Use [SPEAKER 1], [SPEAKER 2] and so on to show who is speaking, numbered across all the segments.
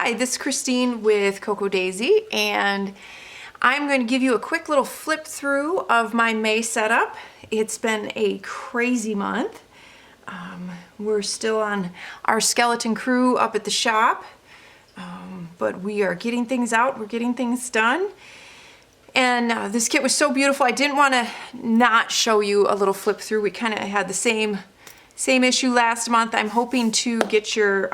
[SPEAKER 1] Hi, this is Christine with Cocoa Daisy, and I'm going to give you a quick little flip through of my May setup. It's been a crazy month. We're still on our skeleton crew up at the shop, but we are getting things out, we're getting things done. And this kit was so beautiful, I didn't want to not show you a little flip through. We kind of had the same issue last month. I'm hoping to get your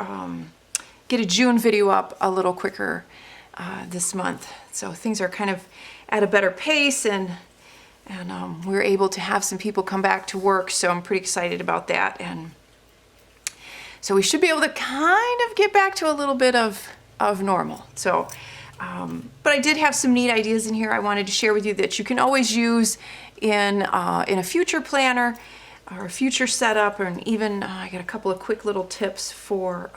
[SPEAKER 1] get a June video up a little quicker this month. So things are kind of at a better pace, and we're able to have some people come back to work, so I'm pretty excited about that. And so we should be able to kind of get back to a little bit of normal. So, but I did have some neat ideas in here I wanted to share with you that you can always use in a future planner or a future setup, and even I got a couple of quick little tips for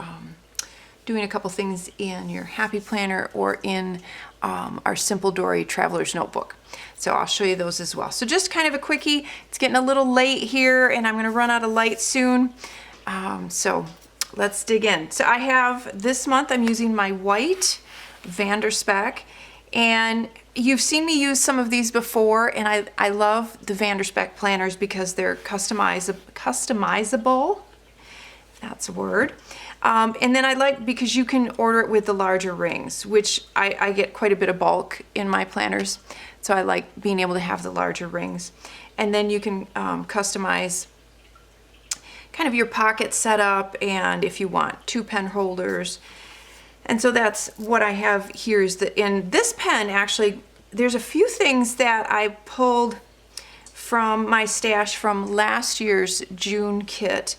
[SPEAKER 1] doing a couple things in your Happy Planner or in our Simple Dory Traveler's Notebook. So I'll show you those as well. So just kind of a quickie. It's getting a little late here and I'm gonna run out of light soon. So let's dig in. So I have, this month I'm using my white Vanderspec, and you've seen me use some of these before, and I love the Vanderspec planners because they're customizable, if that's a word. And then I like, because you can order it with the larger rings, which I get quite a bit of bulk in my planners. So I like being able to have the larger rings. And then you can customize kind of your pocket setup, and if you want 2 pen holders. And so that's what I have here. Is that in this pen, actually, there's a few things that I pulled from my stash from last year's June kit.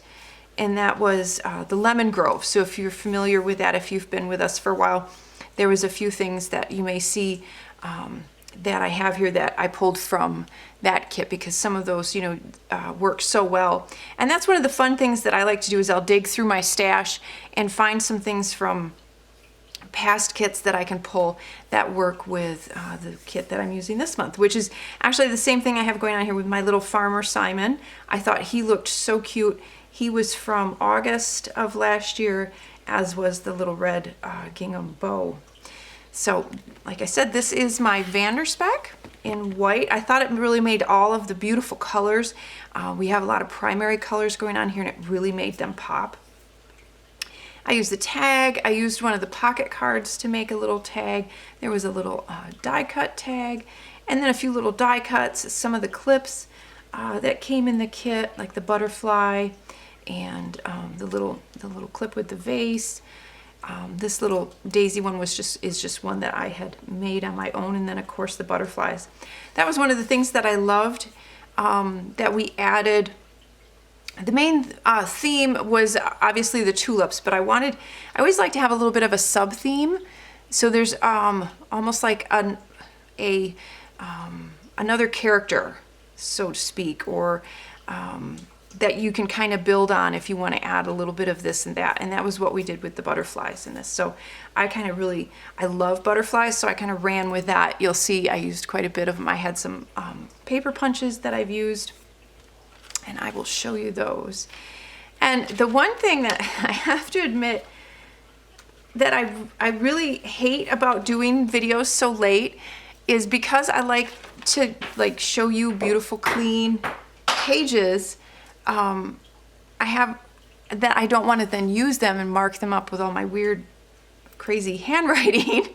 [SPEAKER 1] And that was the Lemon Grove. So if you're familiar with that, if you've been with us for a while, there was a few things that you may see that I have here that I pulled from that kit, because some of those, you know, work so well. And that's one of the fun things that I like to do, is I'll dig through my stash and find some things from past kits that I can pull that work with the kit that I'm using this month, which is actually the same thing I have going on here with my little Farmer Simon. I thought he looked so cute. He was from August of last year, as was the little red gingham bow. So, like I said, this is my Vanderspec in white. I thought it really made all of the beautiful colors. We have a lot of primary colors going on here, and it really made them pop. I used the tag. I used one of the pocket cards to make a little tag. There was a little die cut tag, and then a few little die cuts, some of the clips that came in the kit, like the butterfly, and the little clip with the vase. This little daisy one is just one that I had made on my own, and then of course the butterflies. That was one of the things that I loved that we added. The main theme was obviously the tulips, but I always like to have a little bit of a sub theme. So there's almost like another character, so to speak, or that you can kind of build on if you want to add a little bit of this and that. And that was what we did with the butterflies in this. So I love butterflies, so I kind of ran with that. You'll see I used quite a bit of them. I had some paper punches that I've used, and I will show you those. And the one thing that I have to admit that I really hate about doing videos so late is, because I like to show you beautiful, clean pages, I don't want to then use them and mark them up with all my weird, crazy handwriting.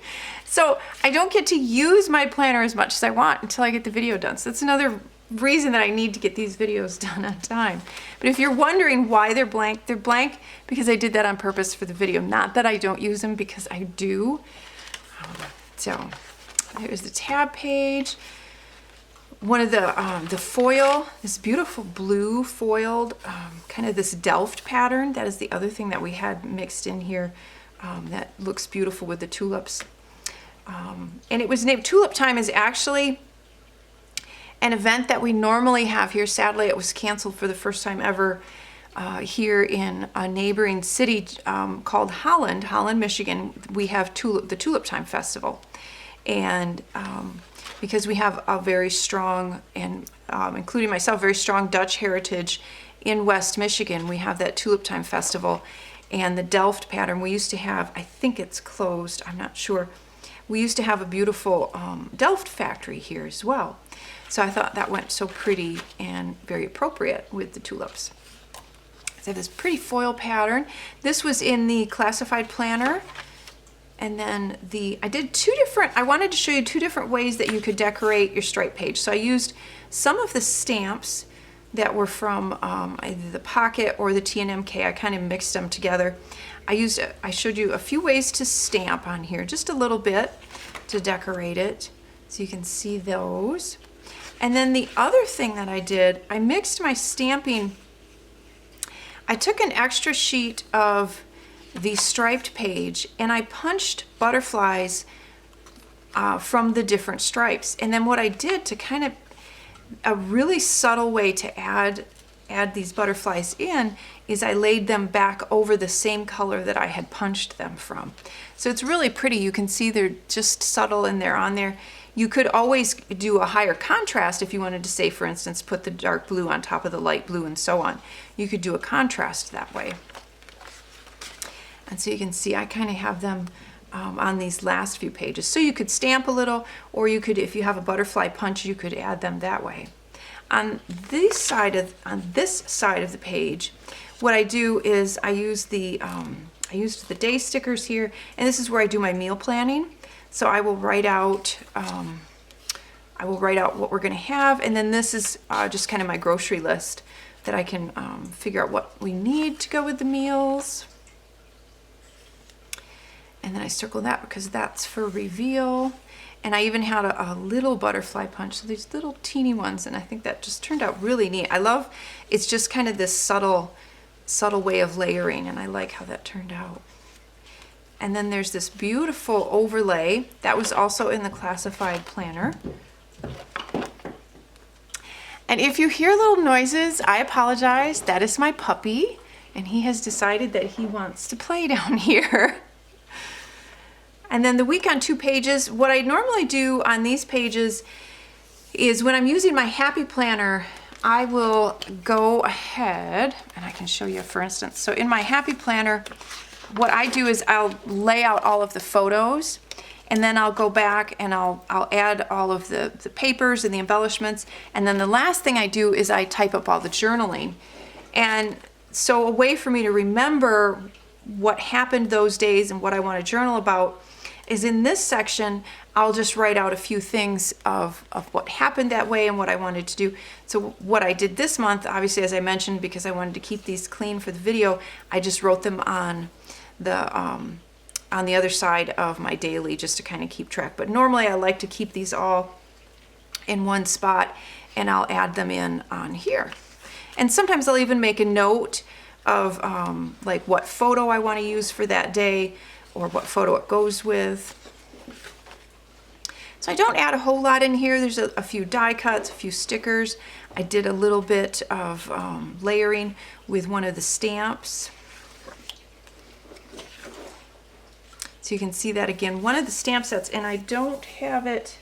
[SPEAKER 1] So I don't get to use my planner as much as I want until I get the video done. So that's another reason that I need to get these videos done on time. But if you're wondering why they're blank because I did that on purpose for the video. Not that I don't use them, because I do. So here's the tab page. One of the foil, this beautiful blue foiled, kind of this Delft pattern. That is the other thing that we had mixed in here that looks beautiful with the tulips. And it was named Tulip Time. Is actually an event that we normally have here. Sadly, it was canceled for the first time ever here in a neighboring city called Holland, Michigan. We have the Tulip Time Festival. And because we have a very strong, and including myself, very strong Dutch heritage in West Michigan, we have that Tulip Time Festival. And the Delft pattern, we used to have, I think it's closed, I'm not sure. We used to have a beautiful Delft factory here as well. So I thought that went so pretty and very appropriate with the tulips. So I have this pretty foil pattern. This was in the classified planner. And then I did I wanted to show you two different ways that you could decorate your stripe page. So I used some of the stamps that were from either the Pocket or the TNMK. I kind of mixed them together. I showed you a few ways to stamp on here, just a little bit to decorate it, so you can see those. And then the other thing that I did, I mixed my stamping. I took an extra sheet of the striped page and I punched butterflies from the different stripes. And then what I did to kind of a really subtle way to add these butterflies in is I laid them back over the same color that I had punched them from. So it's really pretty. You can see they're just subtle and they're on there. You could always do a higher contrast if you wanted to, say, for instance, put the dark blue on top of the light blue and so on. You could do a contrast that way. And so you can see I kind of have them on these last few pages. So you could stamp a little, or you could, if you have a butterfly punch, you could add them that way. On this side of the page, what I do is I used the day stickers here, and this is where I do my meal planning. So I will write out what we're going to have, and then this is just kind of my grocery list that I can figure out what we need to go with the meals. And then I circle that because that's for reveal. And I even had a little butterfly punch, so these little teeny ones, and I think that just turned out really neat. I love, it's just kind of this subtle way of layering, and I like how that turned out. And then there's this beautiful overlay that was also in the classified planner. And if you hear little noises, I apologize. That is my puppy, and he has decided that he wants to play down here. And then the week on 2 pages, what I normally do on these pages is when I'm using my Happy Planner, I will go ahead, and I can show you for instance. So in my Happy Planner, what I do is I'll lay out all of the photos, and then I'll go back and I'll add all of the papers and the embellishments. And then the last thing I do is I type up all the journaling. And so a way for me to remember what happened those days and what I want to journal about is in this section, I'll just write out a few things of what happened that way and what I wanted to do. So what I did this month, obviously, as I mentioned, because I wanted to keep these clean for the video, I just wrote them on the other side of my daily just to kind of keep track. But normally I like to keep these all in one spot, and I'll add them in on here. And sometimes I'll even make a note of like what photo I want to use for that day, or what photo it goes with. So I don't add a whole lot in here. There's a few die cuts, a few stickers. I did a little bit of layering with one of the stamps. So you can see that again, one of the stamp sets, and I don't have it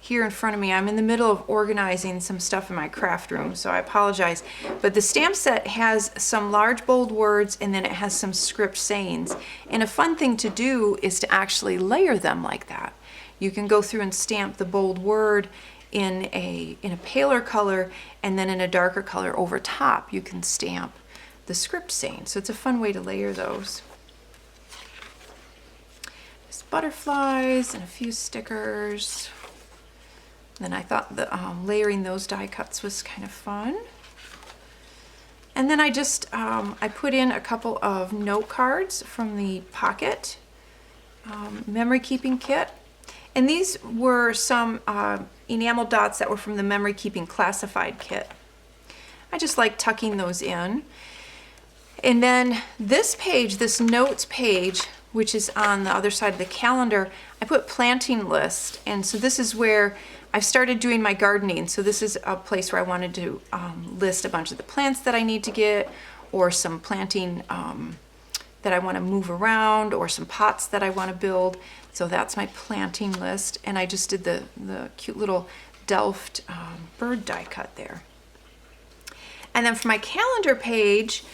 [SPEAKER 1] here in front of me. I'm in the middle of organizing some stuff in my craft room, so I apologize. But the stamp set has some large bold words, and then it has some script sayings. And a fun thing to do is to actually layer them like that. You can go through and stamp the bold word in a paler color, and then in a darker color over top you can stamp the script saying. So it's a fun way to layer those. Just butterflies and a few stickers. Then I thought the layering those die cuts was kind of fun. And then I just, I put in a couple of note cards from the Pocket memory keeping kit. And these were some enamel dots that were from the memory keeping classified kit. I just like tucking those in. And then this page, this notes page, which is on the other side of the calendar, I put planting list. And so this is where I've started doing my gardening. So this is a place where I wanted to list a bunch of the plants that I need to get, or some planting that I want to move around, or some pots that I want to build. So that's my planting list. And I just did the cute little Delft bird die cut there. And then for my calendar page,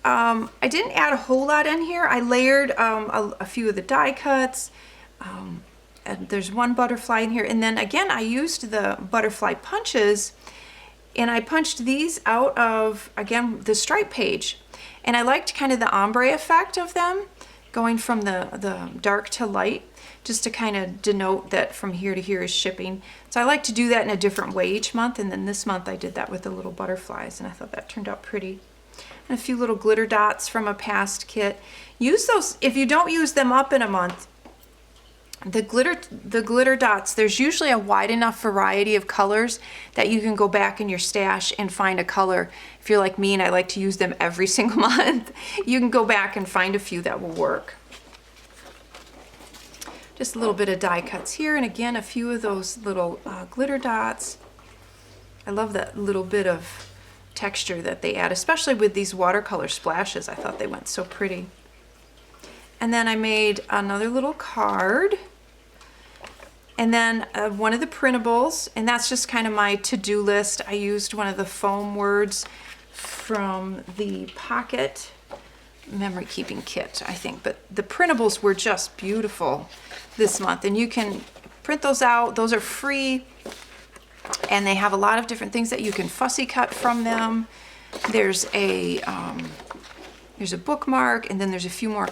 [SPEAKER 1] I didn't add a whole lot in here. I layered a few of the die cuts. And there's one butterfly in here. And then again, I used the butterfly punches, and I punched these out of, again, the stripe page. And I liked kind of the ombre effect of them, going from the dark to light, just to kind of denote that from here to here is shipping. So I like to do that in a different way each month. And then this month I did that with the little butterflies, and I thought that turned out pretty. And a few little glitter dots from a past kit. Use those, if you don't use them up in a month, the glitter dots, there's usually a wide enough variety of colors that you can go back in your stash and find a color. If you're like me and I like to use them every single month, you can go back and find a few that will work. Just a little bit of die cuts here, and again, a few of those little glitter dots. I love that little bit of texture that they add, especially with these watercolor splashes. I thought they went so pretty. And then I made another little card. And then one of the printables, and that's just kind of my to-do list. I used one of the foam words from the Pocket memory keeping kit, I think. But the printables were just beautiful this month. And you can print those out. Those are free. And they have a lot of different things that you can fussy cut from them. There's a bookmark, and then there's a few more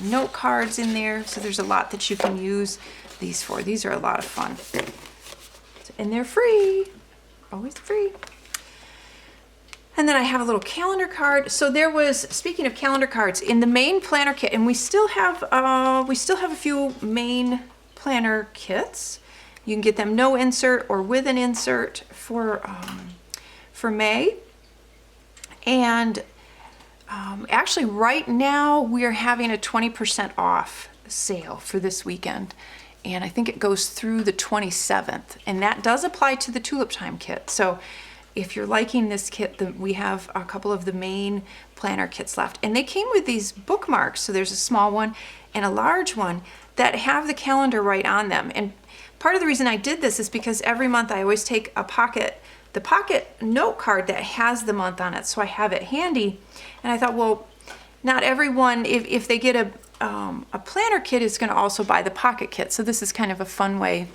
[SPEAKER 1] note cards in there. So there's a lot that you can use these for. These are a lot of fun. And they're free, always free. And then I have a little calendar card. So there was, speaking of calendar cards, in the main planner kit, and we still have a few main planner kits. You can get them no insert or with an insert for May. And actually right now we are having a 20% off sale for this weekend. And I think it goes through the 27th. And that does apply to the Tulip Time kit. So if you're liking this kit, we have a couple of the main planner kits left. And they came with these bookmarks. So there's a small one and a large one that have the calendar right on them. And part of the reason I did this is because every month I always take the pocket note card that has the month on it, so I have it handy. And I thought, well, not everyone, if they get a planner kit, is going to also buy the pocket kit. So this is kind of a fun way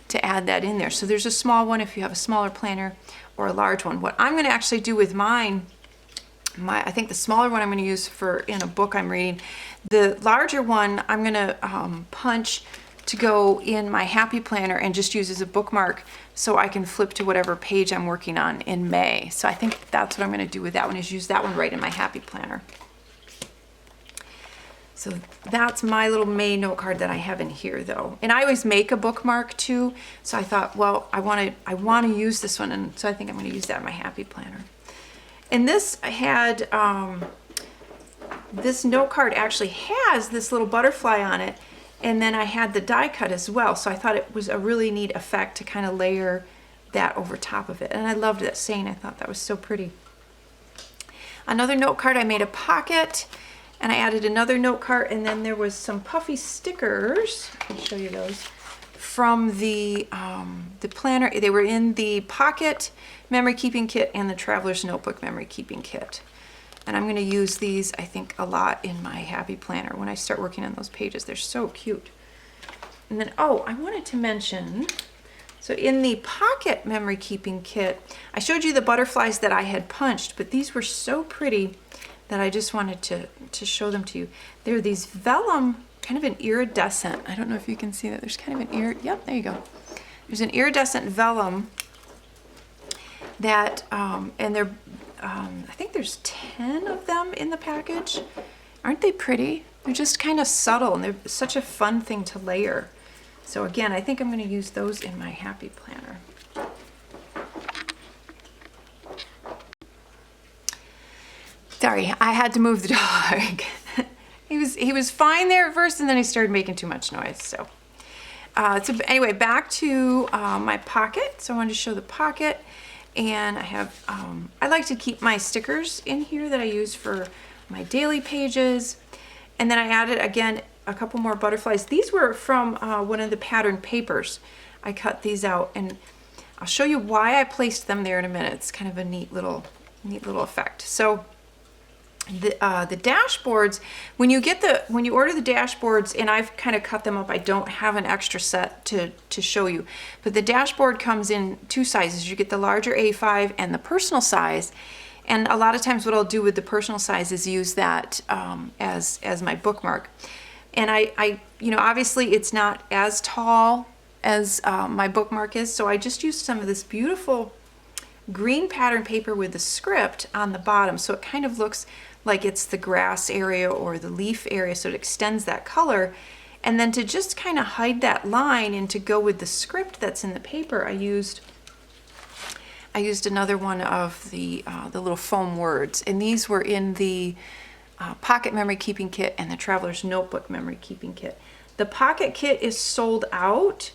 [SPEAKER 1] to add that in there. So there's a small one if you have a smaller planner, or a large one. What I'm going to actually do with mine, I think the smaller one I'm going to use for in a book I'm reading. The larger one I'm going to punch to go in my Happy Planner and just use as a bookmark so I can flip to whatever page I'm working on in May. So I think that's what I'm going to do with that one, is use that one right in my Happy Planner. So that's my little May note card that I have in here though. And I always make a bookmark too. So I thought, well, I want to use this one, and so I think I'm going to use that in my Happy Planner. And this had this note card actually has this little butterfly on it. And then I had the die cut as well. So I thought it was a really neat effect to kind of layer that over top of it. And I loved that saying. I thought that was so pretty. Another note card, I made a pocket, and I added another note card, and then there was some puffy stickers. I'll show you those from the planner. They were in the Pocket memory keeping kit and the Traveler's Notebook memory keeping kit. And I'm going to use these, I think, a lot in my Happy Planner when I start working on those pages. They're so cute. And then, oh, I wanted to mention, so in the Pocket memory keeping kit, I showed you the butterflies that I had punched, but these were so pretty that I just wanted to show them to you. They're these vellum, kind of an iridescent. I don't know if you can see that. There's kind of an yep, there you go. There's an iridescent vellum that, and they're, I think there's 10 of them in the package. Aren't they pretty? They're just kind of subtle, and they're such a fun thing to layer. So again, I think I'm going to use those in my Happy Planner. Sorry, I had to move the dog. He was fine there at first, and then he started making too much noise. So anyway, back to my pocket. So I wanted to show the pocket. And I have, I like to keep my stickers in here that I use for my daily pages. And then I added, again, a couple more butterflies. These were from one of the pattern papers. I cut these out, and I'll show you why I placed them there in a minute. It's kind of a neat little effect. So The dashboards, when you order the dashboards, and I've kind of cut them up, I don't have an extra set to show you, but the dashboard comes in 2 sizes. You get the larger A5 and the personal size. And a lot of times what I'll do with the personal size is use that as my bookmark. And I obviously it's not as tall as my bookmark is, so I just used some of this beautiful green pattern paper with the script on the bottom, so it kind of looks like it's the grass area or the leaf area, so it extends that color. And then to just kind of hide that line and to go with the script that's in the paper, I used another one of the little foam words, and these were in the Pocket Memory Keeping Kit and the Traveler's Notebook Memory Keeping Kit. The Pocket Kit is sold out.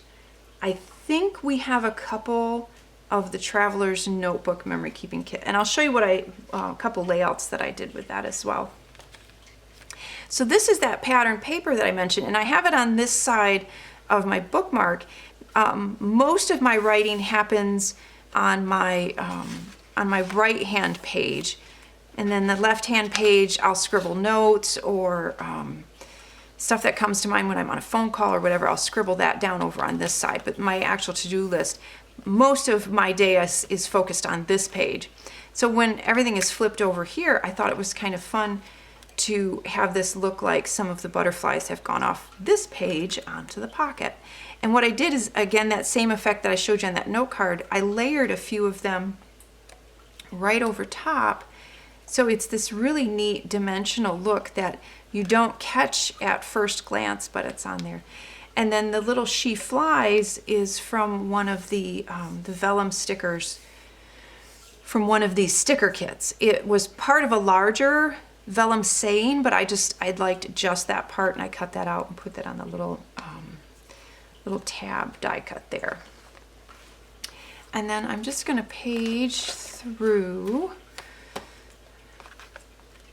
[SPEAKER 1] I think we have a couple of the Traveler's Notebook Memory Keeping Kit, and I'll show you what a couple layouts that I did with that as well. So this is that pattern paper that I mentioned, and I have it on this side of my bookmark. Most of my writing happens on my right hand page, and then the left hand page I'll scribble notes or stuff that comes to mind when I'm on a phone call or whatever. I'll scribble that down over on this side, but my actual to-do list, most of my day is focused on this page. So when everything is flipped over here, I thought it was kind of fun to have this look like some of the butterflies have gone off this page onto the pocket. And what I did is, again, that same effect that I showed you on that note card, I layered a few of them right over top. So it's this really neat dimensional look that you don't catch at first glance, but it's on there. And then the little She Flies is from one of the vellum stickers from one of these sticker kits. It was part of a larger vellum saying, but I liked just that part, and I cut that out and put that on the little tab die cut there. And then I'm just going to page through.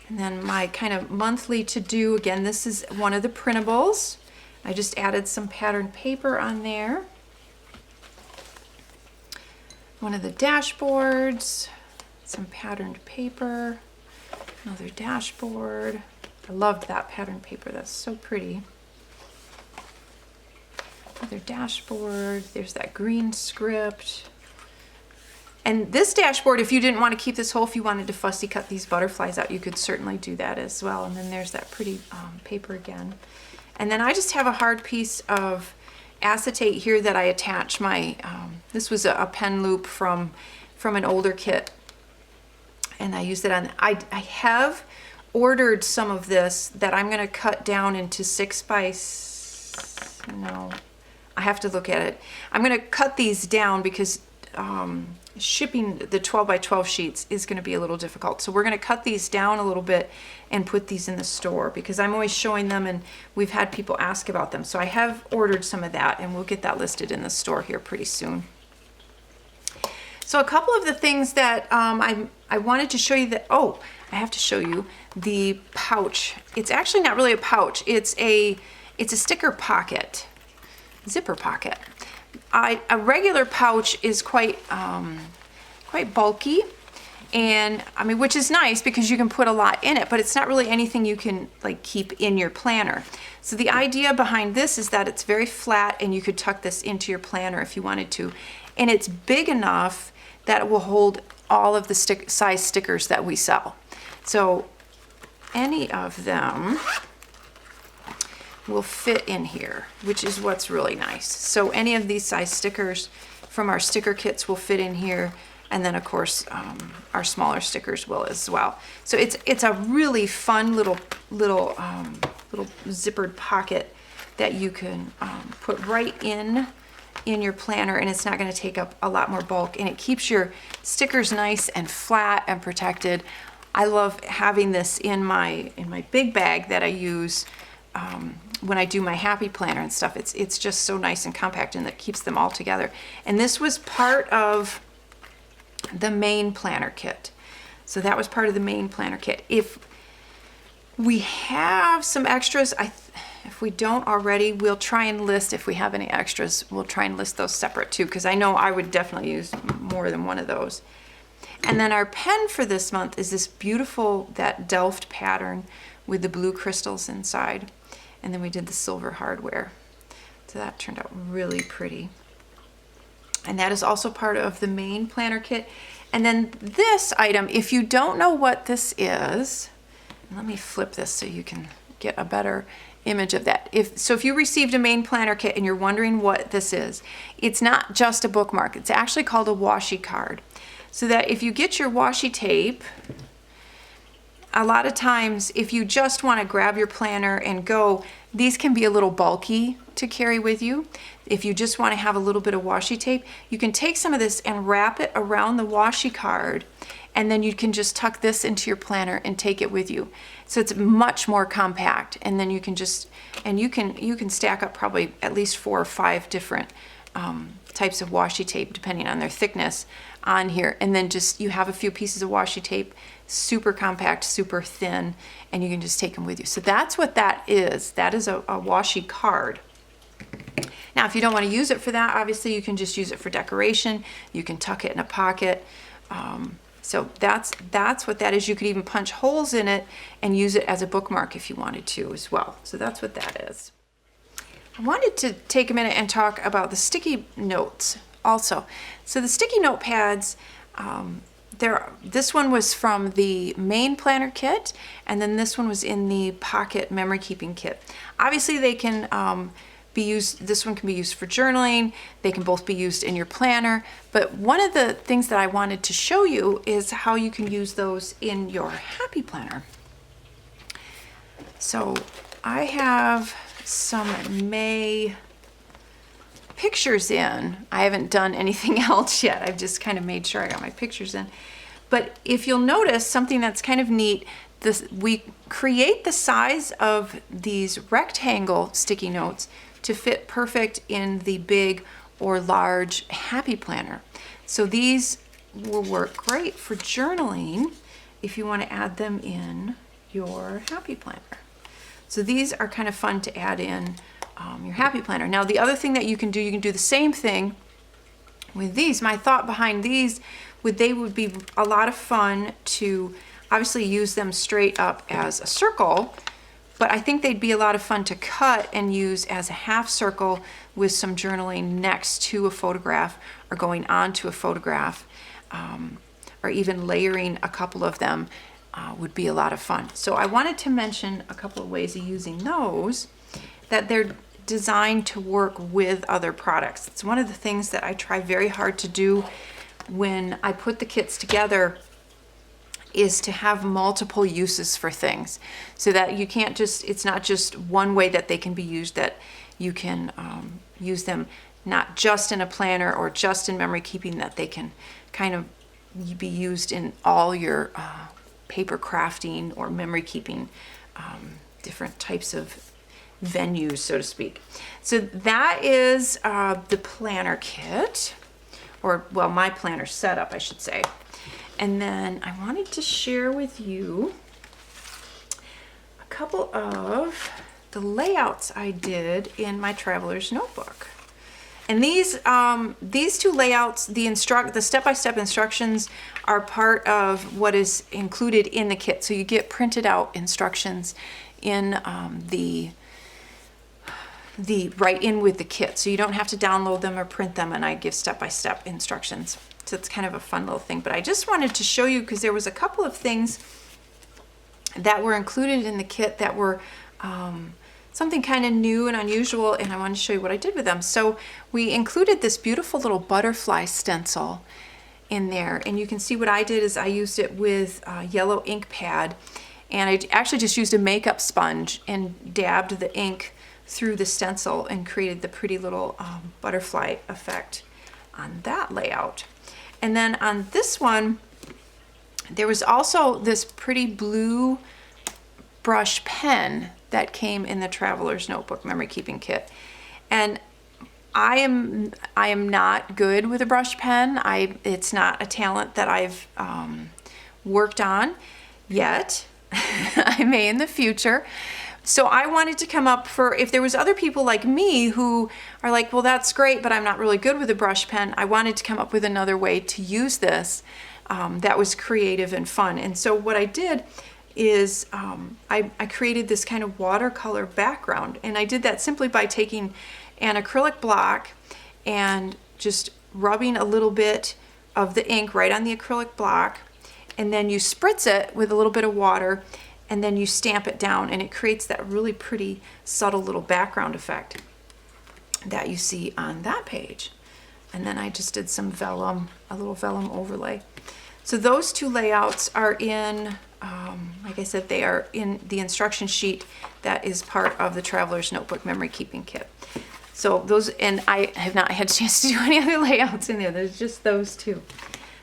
[SPEAKER 1] And then my kind of monthly to-do, again, this is one of the printables. I just added some pattern paper on there. One of the dashboards, some patterned paper, another dashboard. I loved that pattern paper, that's so pretty. Another dashboard, there's that green script. And this dashboard, if you didn't want to keep this whole, if you wanted to fussy cut these butterflies out, you could certainly do that as well. And then there's that pretty paper again. And then I just have a hard piece of acetate here that I attach my, this was a pen loop from an older kit. And I used it on, I have ordered some of this that I'm going to cut down into 6 by, no, I have to look at it. I'm going to cut these down because shipping the 12 by 12 sheets is going to be a little difficult. So we're going to cut these down a little bit and put these in the store because I'm always showing them and we've had people ask about them. So I have ordered some of that and we'll get that listed in the store here pretty soon. So a couple of the things that I wanted to show you that, oh, I have to show you the pouch. It's actually not really a pouch. It's a sticker pocket, zipper pocket. A regular pouch is quite bulky, and I mean, which is nice because you can put a lot in it, but it's not really anything you can like keep in your planner. So the idea behind this is that it's very flat and you could tuck this into your planner if you wanted to, and it's big enough that it will hold all of the size stickers that we sell. So any of them will fit in here, which is what's really nice. So any of these size stickers from our sticker kits will fit in here, and then of course our smaller stickers will as well. So it's a really fun little zippered pocket that you can put right in your planner, and it's not going to take up a lot more bulk, and it keeps your stickers nice and flat and protected. I love having this in my big bag that I use when I do my happy planner and stuff. It's just so nice and compact, and that keeps them all together. And this was part of the main planner kit. So that was part of the main planner kit. If we have some extras, if we don't already, we'll try and list, if we have any extras, we'll try and list those separate too, because I know I would definitely use more than one of those. And then our pen for this month is this beautiful, that Delft pattern with the blue crystals inside. And then we did the silver hardware. So that turned out really pretty. And that is also part of the main planner kit. And then this item, if you don't know what this is, let me flip this so you can get a better image of that. If you received a main planner kit and you're wondering what this is, it's not just a bookmark. It's actually called a washi card. So that if you get your washi tape, a lot of times if you just want to grab your planner and go, these can be a little bulky to carry with you. If you just want to have a little bit of washi tape, you can take some of this and wrap it around the washi card, and then you can just tuck this into your planner and take it with you. So it's much more compact, and then you can just, and you can stack up probably at least 4 or 5 different types of washi tape depending on their thickness on here, and then just you have a few pieces of washi tape, super compact, super thin, and you can just take them with you. So that's what that is. That is a washi card. Now if you don't want to use it for that, obviously you can just use it for decoration. You can tuck it in a pocket. So that's what that is. You could even punch holes in it and use it as a bookmark if you wanted to as well. So that's what that is. I wanted to take a minute and talk about the sticky notes also. So the sticky notepads, this one was from the main planner kit, and then this one was in the pocket memory keeping kit. Obviously they can be used, this one can be used for journaling, they can both be used in your planner, but one of the things that I wanted to show you is how you can use those in your happy planner. So I have some May pictures in. I haven't done anything else yet. I've just kind of made sure I got my pictures in. But if you'll notice something that's kind of neat, we create the size of these rectangle sticky notes to fit perfect in the big or large happy planner. So these will work great for journaling if you want to add them in your happy planner. So these are kind of fun to add in your happy planner. Now the other thing that you can do the same thing with these. My thought behind these, they would be a lot of fun to obviously use them straight up as a circle, but I think they'd be a lot of fun to cut and use as a half circle with some journaling next to a photograph or going onto a photograph, or even layering a couple of them would be a lot of fun. So I wanted to mention a couple of ways of using those, that they're designed to work with other products. It's one of the things that I try very hard to do when I put the kits together, is to have multiple uses for things, so that you can't just, it's not just one way that they can be used, that you can use them not just in a planner or just in memory keeping, that they can kind of be used in all your paper crafting or memory keeping, different types of venues, so to speak. So that is the planner kit, or well, my planner setup, I should say. And then I wanted to share with you a couple of the layouts I did in my traveler's notebook. And these two layouts, the step-by-step instructions are part of what is included in the kit. So you get printed out instructions in the right in with the kit. So you don't have to download them or print them, and I give step-by-step instructions. So it's kind of a fun little thing. But I just wanted to show you, because there was a couple of things that were included in the kit that were something kind of new and unusual, and I wanted to show you what I did with them. So we included this beautiful little butterfly stencil in there, and you can see what I did is I used it with yellow ink pad, and I actually just used a makeup sponge and dabbed the ink through the stencil and created the pretty little butterfly effect on that layout. And then on this one, there was also this pretty blue brush pen that came in the Traveler's Notebook Memory Keeping Kit. And I am not good with a brush pen. It's not a talent that I've worked on yet. I may in the future. So I wanted to come up for, if there was other people like me who are like, well, that's great, but I'm not really good with a brush pen. I wanted to come up with another way to use this that was creative and fun. And so what I did is I created this kind of watercolor background, and I did that simply by taking an acrylic block and just rubbing a little bit of the ink right on the acrylic block, and then you spritz it with a little bit of water, and then you stamp it down, and it creates that really pretty subtle little background effect that you see on that page. And then I just did some vellum, a little vellum overlay. So those two layouts are in, like I said, they are in the instruction sheet that is part of the Traveler's Notebook Memory Keeping Kit. So those, and I have not had a chance to do any other layouts in there. There's just those two.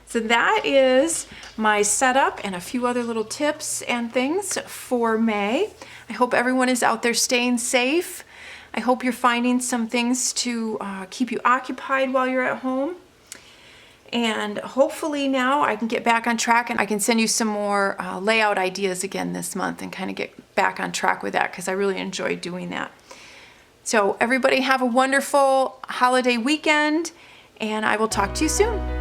[SPEAKER 1] So that is my setup and a few other little tips and things for May. I hope everyone is out there staying safe. I hope you're finding some things to keep you occupied while you're at home. And hopefully now I can get back on track, and I can send you some more layout ideas again this month and kind of get back on track with that, because I really enjoy doing that. So everybody have a wonderful holiday weekend, and I will talk to you soon.